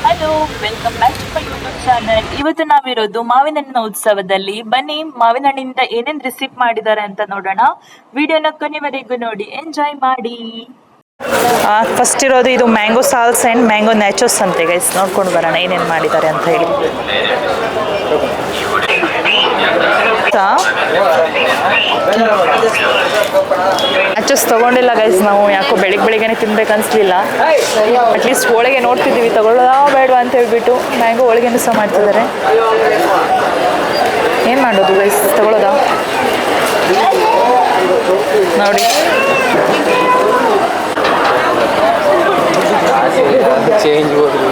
Hello, welcome back to my YouTube channel. ಇವತ್ತು ನಾವಿರೋದು ಮಾವಿನ ಹಣ್ಣಿನ ಉತ್ಸವದಲ್ಲಿ. ಬನ್ನಿ ಮಾವಿನ ಹಣ್ಣಿಂದ ಏನೇನ್ ರೆಸಿಪಿ ಮಾಡಿದ್ದಾರೆ ಅಂತ ನೋಡೋಣ. ವಿಡಿಯೋನ ಕೊನೆವರೆಗೂ ನೋಡಿ, ಎಂಜಾಯ್ ಮಾಡಿ. ಫಸ್ಟ್ ಇರೋದು ಇದು ಮ್ಯಾಂಗೋ ಸಾಲ್ಸ್ ಆ್ಯಂಡ್ ಮ್ಯಾಂಗೋ ನ್ಯಾಚೋಸ್ ಅಂತೆ ಗೈಸ್. ನೋಡ್ಕೊಂಡು ಬರೋಣ ಏನೇನು ಮಾಡಿದ್ದಾರೆ ಅಂತ ಹೇಳಿ. ನ್ಯಾಚೋಸ್ ತಗೊಂಡಿಲ್ಲ ಗೈಸ್ ನಾವು, ಯಾಕೋ ಬೆಳಿಗ್ಗೆನೆ ತಿನ್ಬೇಕು ಅನ್ಸ್ಲಿಲ್ಲ. ಅಟ್ಲೀಸ್ಟ್ ಹೋಳಿಗೆ ನೋಡ್ತಿದ್ದೀವಿ ತಗೊಳ್ಳೋದಾ ಬೇಡವಾ ಅಂತ ಹೇಳ್ಬಿಟ್ಟು. ಮ್ಯಾಂಗೋ ಹೋಳಿಗೆನೂ ಸಹ ಮಾಡ್ತಿದ್ದಾರೆ. ಏನು ಮಾಡೋದು ಗೈಸ್, ತಗೊಳ್ಳೋದಾ ನೋಡಿ. ಚೇಂಜ್ ಹೋದ್ರು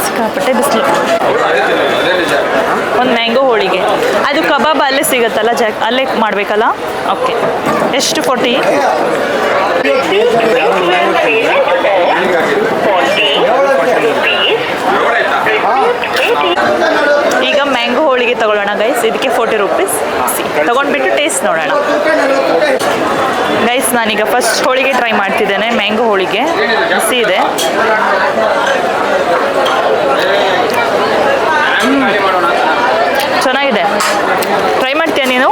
ಸಿಕ್ಕಾಪಟ್ಟೆ ಬಿಸಿಲು. ಒಂದು ಮ್ಯಾಂಗೋ ಹೋಳಿಗೆ, ಅದು ಕಬಾಬ್ ಅಲ್ಲೇ ಸಿಗುತ್ತಲ್ಲ, ಅಲ್ಲೇ ಮಾಡಬೇಕಲ್ಲ. ಓಕೆ, ಎಷ್ಟು 40? ಈಗ ಮ್ಯಾಂಗೋ ಹೋಳಿಗೆ ತಗೊಳ್ಳೋಣ ಗೈಸ್. ಇದಕ್ಕೆ 40 ರೂಪೀಸ್. ತಗೊಂಡ್ಬಿಟ್ಟು ಟೇಸ್ಟ್ ನೋಡೋಣ ಗೈಸ್. ನಾನೀಗ ಫಸ್ಟ್ ಹೋಳಿಗೆ ಟ್ರೈ ಮಾಡ್ತಿದ್ದೇನೆ, ಮ್ಯಾಂಗೋ ಹೋಳಿಗೆ. ಹಸಿ ಇದೆ. ಚೆನ್ನಾಗಿದೆ. ಟ್ರೈ ಮಾಡ್ತೀಯ ನೀನು?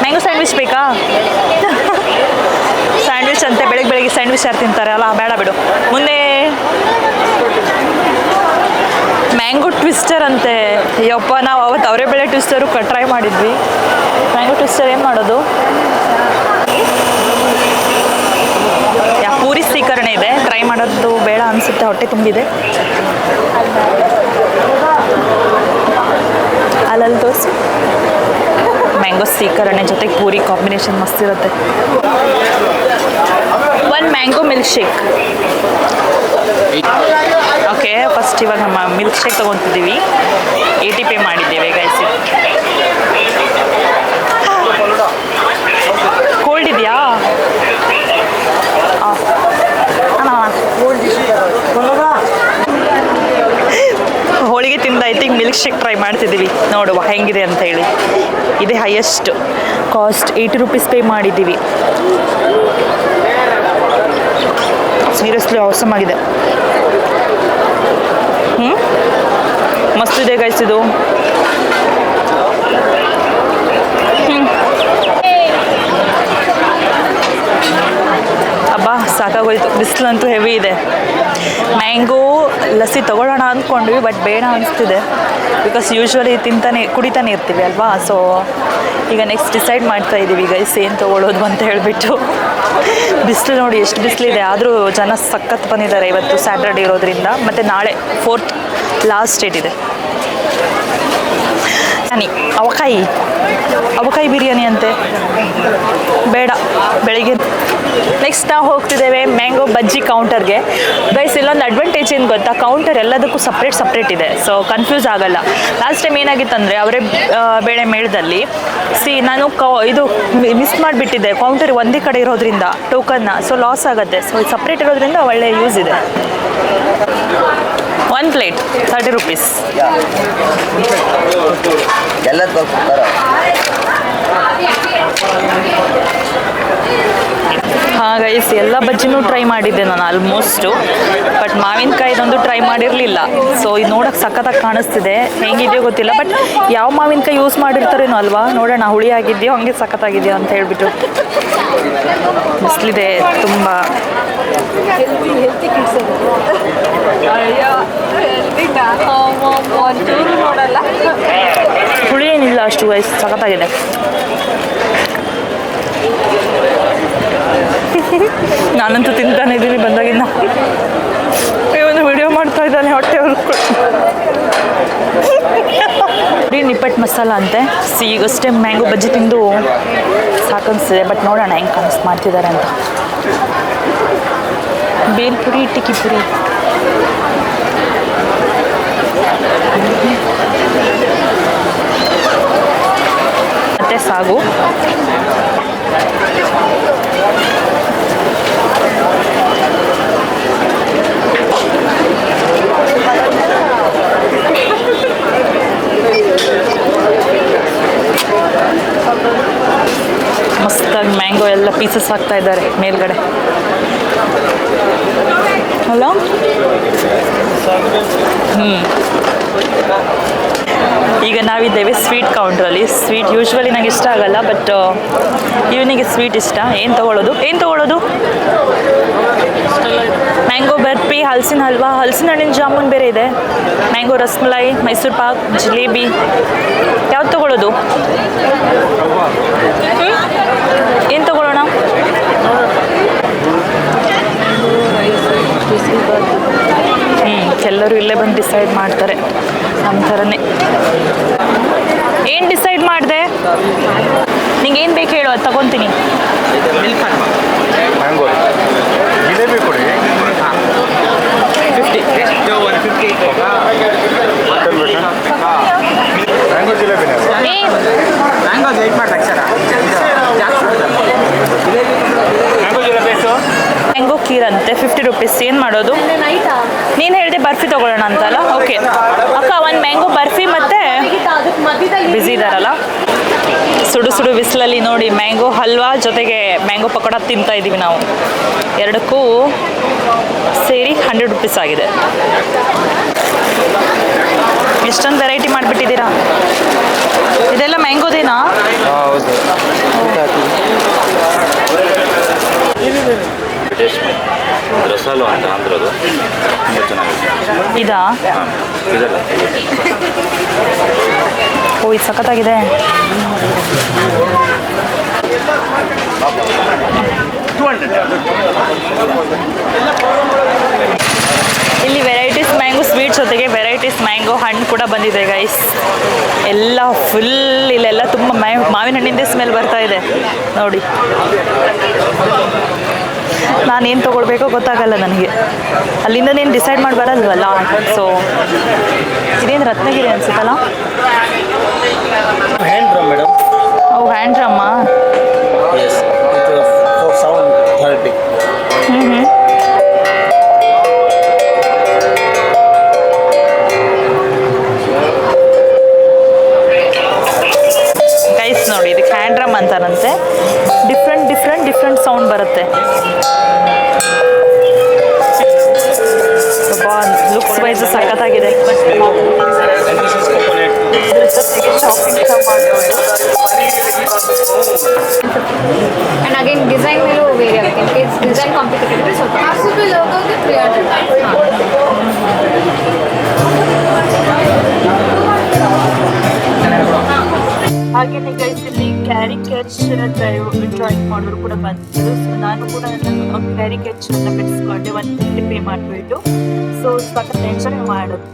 ಮ್ಯಾಂಗೋ ಸ್ಯಾಂಡ್ವಿಚ್ ಬೇಕಾ? ಸ್ಯಾಂಡ್ವಿಚ್ ಅಂತೆ, ಬೆಳಗ್ಗೆ ಸ್ಯಾಂಡ್ವಿಚ್ ಯಾರು ತಿಂತಾರೆ ಅಲ್ಲ, ಬೇಡ ಬಿಡು. ಮುಂದೆ ಮ್ಯಾಂಗೋ ಟ್ವಿಸ್ಟರ್ ಅಂತೆ. ಯಪ್ಪ, ನಾವು ಅವತ್ತು ಅವರೇ ಬೆಳೆ ಟ್ವಿಸ್ಟರು ಟ್ರೈ ಮಾಡಿದ್ವಿ. ಮ್ಯಾಂಗೋ ಟ್ವಿಸ್ಟರ್ ಏನು ಮಾಡೋದು? ಪೂರಿ ಸ್ವೀಕರಣೆ ಇದೆ, ಟ್ರೈ ಮಾಡೋದು ಬೇಡ ಅನಿಸುತ್ತೆ, ಹೊಟ್ಟೆ ತುಂಬಿದೆ. ಅಲ್ಲಲ್ಲಿ ತೋರಿಸಿ. ಮ್ಯಾಂಗೋ ಸ್ವೀಕರಣೆ ಜೊತೆಗೆ ಪೂರಿ ಕಾಂಬಿನೇಷನ್ ಮಸ್ತ್ ಇರುತ್ತೆ. ಒಂದು mango milk shake. Okay, first ಇವಾಗ ನಮ್ಮ ಮಿಲ್ಕ್ ಶೇಕ್ ತೊಗೊತಿದ್ದೀವಿ. 80 ಪೇ ಮಾಡಿದ್ದೇವೆ ಗೈಸ್. ಕೋಲ್ಡ್ ಇದೆಯಾ? ಹೋಳಿಗೆ ತಿಂದಾಯ್ತು, ಈಗ ಮಿಲ್ಕ್ ಶೇಕ್ ಟ್ರೈ ಮಾಡ್ತಿದ್ದೀವಿ, ನೋಡುವ ಹೆಂಗಿದೆ ಅಂತ ಹೇಳಿ. ಇದೇ ಹೈಯೆಸ್ಟ್ ಕಾಸ್ಟ್, 80 ರೂಪೀಸ್ ಪೇ ಮಾಡಿದ್ದೀವಿ. ಸೀರಿಯಸ್ಲಿ ಅವಸಮ್ ಆಗಿದೆ. ಮಸ್ತ್ ಇದೆ ಗೈಸ್ ಇದು. ಅಬ್ಬಾ ಸಾಕಾಗೋಯ್ತು, ಬಿಸಿಲಂತೂ ಹೆವಿ ಇದೆ. ಮ್ಯಾಂಗೋ ಲಸ್ಸಿ ತೊಗೊಳ್ಳೋಣ ಅಂದ್ಕೊಂಡ್ವಿ, ಬಟ್ ಬೇಡ ಅನಿಸ್ತಿದೆ. ಬಿಕಾಸ್ ಯೂಶ್ವಲಿ ಕುಡಿತಾನೆ ಇರ್ತೀವಿ ಅಲ್ವಾ. ಸೊ ಈಗ ನೆಕ್ಸ್ಟ್ ಡಿಸೈಡ್ ಮಾಡ್ತಾ ಇದ್ದೀವಿ ಗೈಸ್, ಏನು ತೊಗೊಳ್ಳೋದು ಅಂತ ಹೇಳಿಬಿಟ್ಟು. ಬಿಸಿಲು ನೋಡಿ ಎಷ್ಟು ಬಿಸಿಲಿದೆ, ಆದರೂ ಜನ ಸಖತ್ ಬಂದಿದ್ದಾರೆ ಇವತ್ತು, ಸ್ಯಾಟರ್ಡೆ ಇರೋದ್ರಿಂದ. ಮತ್ತು ನಾಳೆ 4th ಲಾಸ್ಟ್ ಡೇಟ್ ಇದೆ. ಅವಕಾಯಿ ಬಿರಿಯಾನಿ ಅಂತೆ, ಬೇಡ ಬೆಳಿಗ್ಗೆ. ನೆಕ್ಸ್ಟ್ ನಾವು ಹೋಗ್ತಿದ್ದೇವೆ ಮ್ಯಾಂಗೋ ಬಜ್ಜಿ ಕೌಂಟರ್ಗೆ. ಗೈಸ್, ಇಲ್ಲೊಂದು ಅಡ್ವಾಂಟೇಜ್ ಏನು ಗೊತ್ತಾ, ಕೌಂಟರ್ ಎಲ್ಲದಕ್ಕೂ ಸಪ್ರೇಟ್ ಇದೆ. ಸೊ ಕನ್ಫ್ಯೂಸ್ ಆಗಲ್ಲ. ಲಾಸ್ಟ್ ಟೈಮ್ ಏನಾಗಿತ್ತಂದರೆ ಅವರೇ ಬೇಳೆ ಮೇಳದಲ್ಲಿ ನಾನು ಇದು ಮಿಸ್ ಮಾಡಿಬಿಟ್ಟಿದ್ದೆ. ಕೌಂಟರ್ ಒಂದೇ ಕಡೆ ಇರೋದ್ರಿಂದ ಟೋಕನ್ನ, ಸೊ ಲಾಸ್ ಆಗುತ್ತೆ. ಸೊ ಸಪ್ರೇಟ್ ಇರೋದ್ರಿಂದ ಒಳ್ಳೆ ಯೂಸ್ ಇದೆ. 1 ಪ್ಲೇಟ್ 30 ರೂಪೀಸ್. ಹಾಂ ಗೈಸ್, ಎಲ್ಲ ಬಜ್ಜಿನೂ ಟ್ರೈ ಮಾಡಿದ್ದೆ ನಾನು ಆಲ್ಮೋಸ್ಟು. ಬಟ್ ಮಾವಿನಕಾಯಿದೊಂದು ಟ್ರೈ ಮಾಡಿರಲಿಲ್ಲ. ಸೊ ಇದು ನೋಡೋಕ್ಕೆ ಸಖತ್ತಾಗಿ ಕಾಣಿಸ್ತಿದೆ, ಹೆಂಗಿದೆಯೋ ಗೊತ್ತಿಲ್ಲ. ಬಟ್ ಯಾವ ಮಾವಿನಕಾಯಿ ಯೂಸ್ ಮಾಡಿರ್ತಾರೇನೋ ಅಲ್ವಾ, ನೋಡೋಣ ಹುಳಿ ಆಗಿದೆಯೋ ಹಂಗೆ ಸಖತ್ತಾಗಿದೆಯೋ ಅಂತ ಹೇಳ್ಬಿಟ್ಟು. ಬಿಸಿಲಿದೆ ತುಂಬ. ಹುಳಿ ಏನಿಲ್ಲ ಅಷ್ಟು ಗೈಸ್, ಸಖತ್ತಾಗಿದೆ. ನಾನಂತೂ ತಿಂತಾನೆ ಇದ್ದೀನಿ ಬಂದಾಗಿಂದ. ಒಂದು ವಿಡಿಯೋ ಮಾಡ್ತಾ ಇದ್ದಾನೆ, ಹೊಟ್ಟೆ ನಿಪ್ಪಟ್ಟು ಮಸಾಲ ಅಂತೆ. ಈಗಷ್ಟೇ ಮ್ಯಾಂಗೋ ಬಜ್ಜಿ ತಿಂದು ಸಾಕನ್ನಿಸ್ತಿದೆ. ಬಟ್ ನೋಡೋಣ ಹೆಂಗೆ ಮಾಡ್ತಿದ್ದಾರೆ ಅಂತ. ಬೇಲ್ಪುರಿ, ಟಿಕ್ಕಿ ಪುರಿ. ಮತ್ತು ಸಾಗು. ಸಖತ್ತಾಗಿ ಮ್ಯಾಂಗೋ ಎಲ್ಲ ಪೀಸಸ್ ಹಾಕ್ತಾ ಇದ್ದಾರೆ ಮೇಲ್ಗಡೆ ಅಲ್ಲ. ಈಗ ನಾವಿದ್ದೇವೆ ಸ್ವೀಟ್ ಕೌಂಟ್ರಲ್ಲಿ. ಸ್ವೀಟ್ ಯೂಶ್ವಲಿ ನಂಗೆ ಇಷ್ಟ ಆಗಲ್ಲ, ಬಟ್ ಇವನಿಗೆ ಸ್ವೀಟ್ ಇಷ್ಟ. ಏನು ತೊಗೊಳ್ಳೋದು? ಮ್ಯಾಂಗೋ ಬರ್ಫಿ, ಹಲಸಿನ ಹಲ್ವಾ, ಹಲಸಿನ ಹಣ್ಣಿನ ಜಾಮೂನ್ ಬೇರೆ ಇದೆ, ಮ್ಯಾಂಗೋ ರಸ್ಮಲೈ, ಮೈಸೂರು ಪಾಕ್, ಜಿಲೇಬಿ. ಯಾವ್ದು ತೊಗೊಳ್ಳೋದು? ಏನು ತೊಗೊಳ್ಳೋಣ? ಎಲ್ಲರೂ ಇಲ್ಲೇ ಬಂದು ಡಿಸೈಡ್ ಮಾಡ್ತಾರೆ ನಮ್ಮ ಥರನೇ. ಏನು ಡಿಸೈಡ್ ಮಾಡಿದೆ? ನಿಂಗೆ ಏನು ಬೇಕು ಹೇಳು, ಅದು ತಗೊತೀನಿ. ಮ್ಯಾಂಗೋ ಜಿಲೇಬಿ ಕೊಡಿ. 50 ಮ್ಯಾಂಗೋ ಜಿಲೇಬಿ ಮ್ಯಾಂಗೋ ವೆಯ್ಟ್ ಮಾಡಿ ಅಕ್ಷರ ಮ್ಯಾಂಗೋ ಜಿಲೇಬಿ ಎಷ್ಟು? ಮ್ಯಾಂಗೋ ಖೀರ್ ಅಂತೆ 50 ರುಪೀಸ್. ಏನು ಮಾಡೋದು? ನೀನು ಹೇಳಿದೆ ಬರ್ಫಿ ತೊಗೊಳ್ಳೋಣ ಅಂತಲ್ಲ. ಓಕೆ ಅಕ್ಕ, ಒಂದು ಮ್ಯಾಂಗೋ ಬರ್ಫಿ ಮತ್ತು ಬಿಸಿ ಇದ್ದಾರಲ್ಲ, ಸುಡು ಸುಡು ಬಿಸಿಲಲ್ಲಿ ನೋಡಿ ಮ್ಯಾಂಗೋ ಹಲ್ವಾ ಜೊತೆಗೆ ಮ್ಯಾಂಗೋ ಪಕೋಡ ತಿಂತಾ ಇದ್ದೀವಿ ನಾವು. ಎರಡಕ್ಕೂ ಸೇರಿ 100 ರುಪೀಸ್ ಆಗಿದೆ. ಎಷ್ಟೊಂದು ವೆರೈಟಿ ಮಾಡಿಬಿಟ್ಟಿದ್ದೀರಾ. ಇದೆಲ್ಲ ಮ್ಯಾಂಗೋದೇನಾ? ಹೌದು. ರಸಾಲು ಅಂತ ಅಂದ್ರದು ತುಂಬ ಚೆನ್ನಾಗಿದೆ. ಇದಾ? ಇದಲ್ಲ. ಓ, ಇದು ಸಖತ್ತಾಗಿದೆ. ಇಲ್ಲಿ ವೆರೈಟೀಸ್ ಮ್ಯಾಂಗೋ ಸ್ವೀಟ್ ಜೊತೆಗೆ ವೆರೈಟೀಸ್ ಮ್ಯಾಂಗೋ ಹಣ್ಣು ಕೂಡ ಬಂದಿದೆ ಗೈಸ್. ಎಲ್ಲ ಫುಲ್ ಇಲ್ಲೆಲ್ಲ ತುಂಬ ಮಾವಿನ ಹಣ್ಣಿಂದ ಸ್ಮೆಲ್ ಬರ್ತಾ ಇದೆ ನೋಡಿ. ನಾನೇನು ತೊಗೊಳ್ಬೇಕೋ ಗೊತ್ತಾಗಲ್ಲ ನನಗೆ. ಅಲ್ಲಿಂದ ನೀನು ಡಿಸೈಡ್ ಮಾಡಿ ಬರಲ್ವಲ್ಲ. ಸೊ ಇದೇನು ರತ್ನಗಿರಿ ಅನ್ಸುತ್ತಲ್ಲ. Hand drum madam. ಅವು ಹ್ಯಾಂಡ್ ಡ್ರಮ್ಮಾ? Yes, for sound therapy. Guys ನೋಡಿ, ಇದಕ್ಕೆ ಹ್ಯಾಂಡ್ ಡ್ರಮ್ ಅಂತಾರಂತೆ. ಡಿಫ್ರೆಂಟ್ ಸೌಂಡ್ ಬರುತ್ತೆ. ಲುಕ್ಸ್ ವೈಸ್ ಸಖತ್ತಾಗಿದೆ. And again, design will vary. It's design complicated. So RCB logo ke 300. ಹಾಗೆಯೇ ಗೈಸ್ ಇಲ್ಲಿ ಕ್ಯಾರಿಕೇಚರ್ ಡ್ರಾಯಿಂಗ್ ಮಾಡೋರು ಕೂಡ ಬಂದಿದ್ರು. ಸೊ ನಾನು ಕೂಡ ನನ್ನ ಕ್ಯಾರಿಕೇಚರ್ನ ಬಿಡಿಸ್ಕೊಂಡೆ, 150 ಪೇ ಮಾಡಿಬಿಟ್ಟು. ಸೊ ಸಖತ್ ಎಂಜಾಯ್ ಮಾಡೋದು.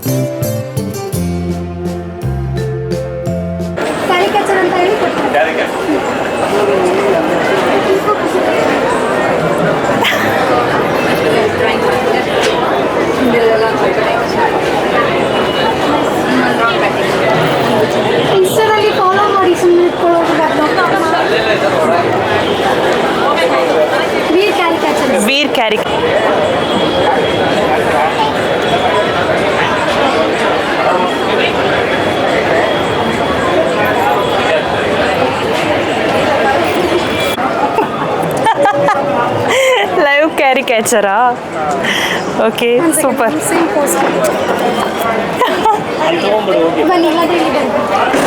Caricature ಅಂತ ಹೇಳಿ ಕೊಡ್ತಾರೆ. ಇನ್ಸ್ಟಾದಲ್ಲಿ ಫಾಲೋ ಮಾಡಿ, ಸುಮ್ಮನೆ ಇಟ್ಕೊಳ್ಳೋದು ಬದಲು ವೀರ್ ಕ್ಯಾರಿ. ಲೈವ್ ಕ್ಯಾರಿಕೇಚರಾ? Okay, super. ಬನ್ನಿ,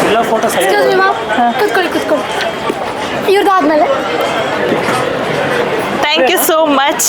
ಎಲ್ಲ ಫೋಟೋ ಕುತ್ಕೊಳ್ಳಿ. ಇವ್ರದ್ದಾದ್ಮೇಲೆ ಥ್ಯಾಂಕ್ ಯು ಸೋ ಮಚ್.